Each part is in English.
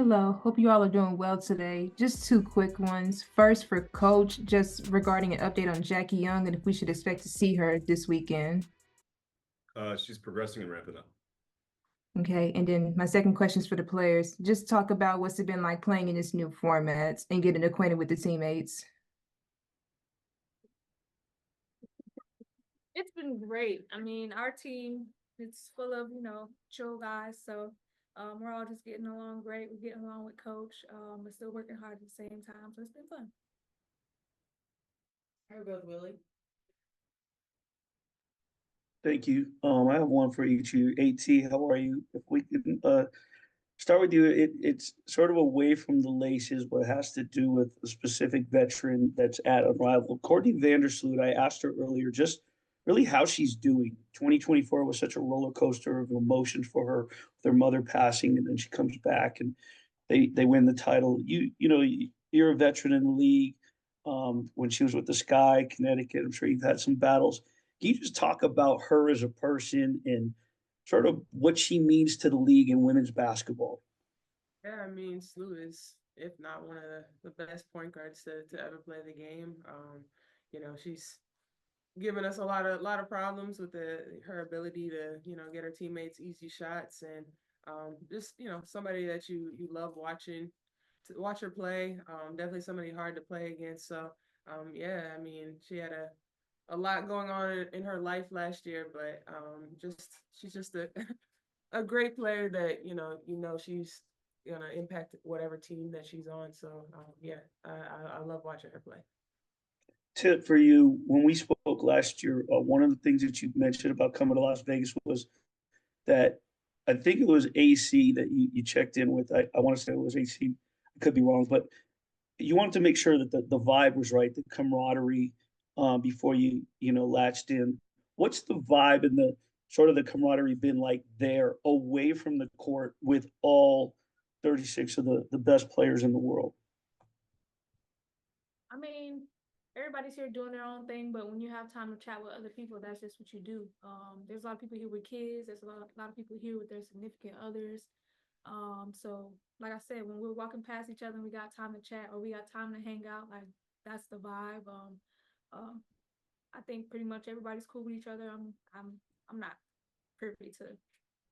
Hello, hope you all are doing well today. Just two quick ones. First, for Coach, just regarding an update on Jackie Young and if we should expect to see her this weekend. She's progressing and ramping up. Okay, and then my second question is for the players. Just talk about what's it been like playing in this new format and getting acquainted with the teammates. It's been great. I mean, our team it's full of, chill guys. So we're all just getting along great. We're getting along with coach. We're still working hard at the same time. So it's been fun. How about Willie? Thank you. I have one for each of you. AT, how are you? If we can start with you, it's sort of away from the laces, but it has to do with a specific veteran that's at Unrivaled. Courtney Vandersloot, I asked her earlier just really how she's doing. 2024 was such a roller coaster of emotions for her, with her mother passing, and then she comes back and they win the title. You're a veteran in the league. When she was with the Sky, Connecticut, I'm sure you've had some battles. Can you just talk about her as a person and sort of what she means to the league in women's basketball? Yeah, I mean, Slew is, if not one of the best point guards to ever play the game. She's given us a lot of problems with her ability to, get her teammates easy shots and just, somebody that you love watching to watch her play. Definitely somebody hard to play against. So yeah, I mean, she had a lot going on in her life last year, but she's just a a great player that she's gonna impact whatever team that she's on. So yeah, I love watching her play. Tip for you, when we spoke last year, one of the things that you mentioned about coming to Las Vegas was that I think it was AC that you checked in with. I want to say it was AC. I could be wrong, but you wanted to make sure that the vibe was right, the camaraderie, before you latched in. What's the vibe and the sort of the camaraderie been like there away from the court with all 36 of the best players in the world? I mean, everybody's here doing their own thing, but when you have time to chat with other people, that's just what you do. There's a lot of people here with kids. There's a lot of people here with their significant others. So like I said, when we're walking past each other and we got time to chat or we got time to hang out, like that's the vibe. Um, I think pretty much everybody's cool with each other. I'm not privy to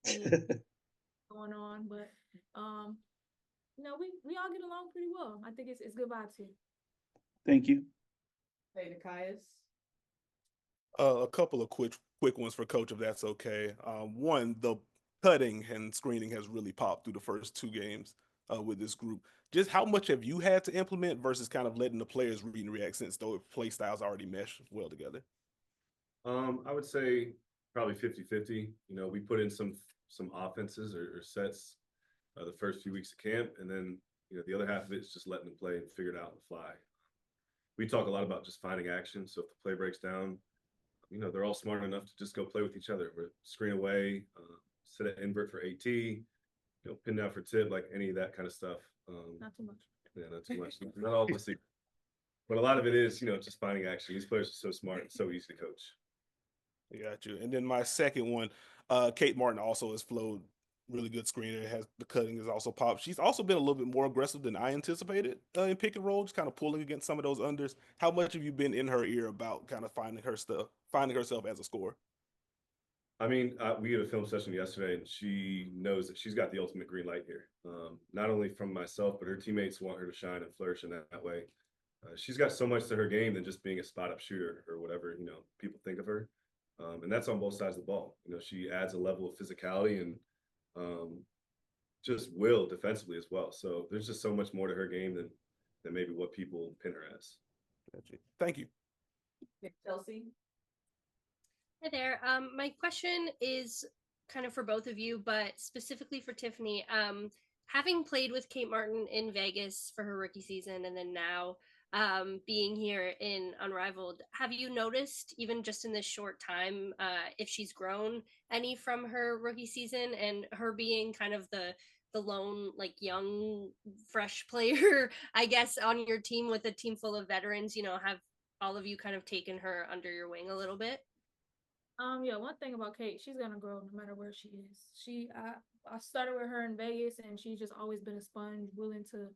any going on, but um, we all get along pretty well. I think it's good vibes here. Thank you. Hey, Nikias. A couple of quick ones for Coach, if that's okay. One, the cutting and screening has really popped through the first two games with this group. Just how much have you had to implement versus kind of letting the players read and react since those play styles already mesh well together? I would say probably 50-50. We put in some offenses or sets the first few weeks of camp, and then the other half of it is just letting them play and figure it out on the fly. We talk a lot about just finding action. So if the play breaks down, they're all smart enough to just go play with each other. We're screen away, set an invert for AT, pin down for tip, like any of that kind of stuff. Not too much. Yeah, not too much. Not all the secret. But a lot of it is, just finding action. These players are so smart and so easy to coach. I got you. And then my second one, Kate Martin also has flowed really good screener. Has the cutting has also popped. She's also been a little bit more aggressive than I anticipated in pick and roll, just kind of pulling against some of those unders. How much have you been in her ear about kind of finding herself as a scorer? I mean, we had a film session yesterday, and she knows that she's got the ultimate green light here. Not only from myself, but her teammates want her to shine and flourish in that way. She's got so much to her game than just being a spot-up shooter or whatever people think of her, and that's on both sides of the ball. She adds a level of physicality and just will defensively as well. So there's just so much more to her game than maybe what people pin her as. Gotcha. Thank you. Chelsea. Hi there. My question is kind of for both of you, but specifically for Tiffany. Having played with Kate Martin in Vegas for her rookie season and then now being here in Unrivaled, have you noticed, even just in this short time, if she's grown any from her rookie season and her being kind of the lone, like, young, fresh player, I guess, on your team with a team full of veterans? Have all of you kind of taken her under your wing a little bit? Yeah, one thing about Kate, she's gonna grow no matter where she is. I started with her in Vegas, and she's just always been a sponge, willing to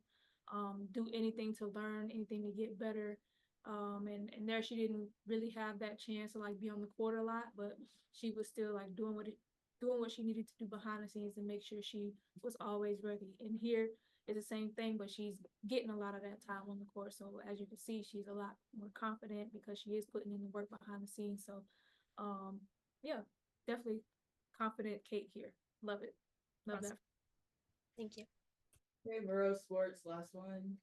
do anything to learn, anything to get better. And there she didn't really have that chance to like be on the court a lot, but she was still like doing what she needed to do behind the scenes and make sure she was always ready. And here is the same thing, but she's getting a lot of that time on the court. So as you can see, she's a lot more confident because she is putting in the work behind the scenes. So um, yeah, definitely confident Kate here. Love it. Love Awesome. that. Thank you. Okay, Murrow Sports, last one.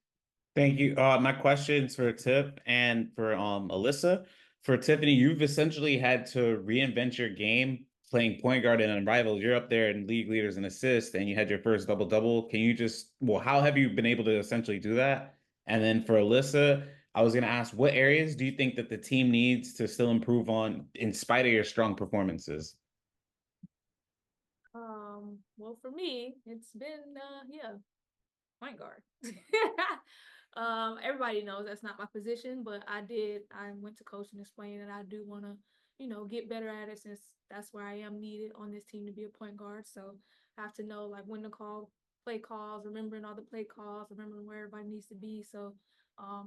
Thank you. My question's for Tip and for Alyssa. For Tiffany, you've essentially had to reinvent your game playing point guard in Unrivaled. You're up there in league leaders and assists, and you had your first double-double. Can you just, well, how have you been able to essentially do that? And then for Alyssa, I was going to ask, what areas do you think that the team needs to still improve on in spite of your strong performances? Well, for me, it's been yeah, point guard. Everybody knows that's not my position, but I went to coach and explain that I do want to, get better at it since that's where I am needed on this team to be a point guard. So I have to know like when to call play calls, remembering all the play calls, remembering where everybody needs to be. So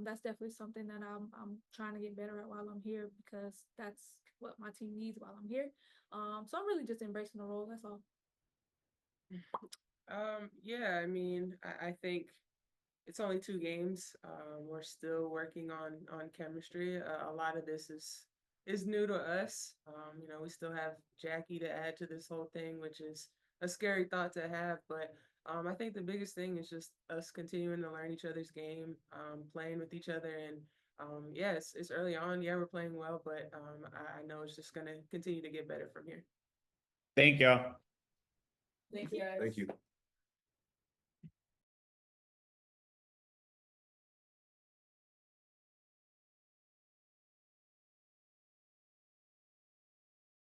that's definitely something that I'm trying to get better at while I'm here because that's what my team needs while I'm here. So I'm really just embracing the role. That's all. Yeah, I mean, I think it's only 2 games. We're still working on chemistry. A lot of this is new to us. We still have Jackie to add to this whole thing, which is a scary thought to have. But I think the biggest thing is just us continuing to learn each other's game, playing with each other, and yeah, it's early on. Yeah, we're playing well, but I know it's just gonna continue to get better from here. Thank y'all. Thank you, guys. Thank you.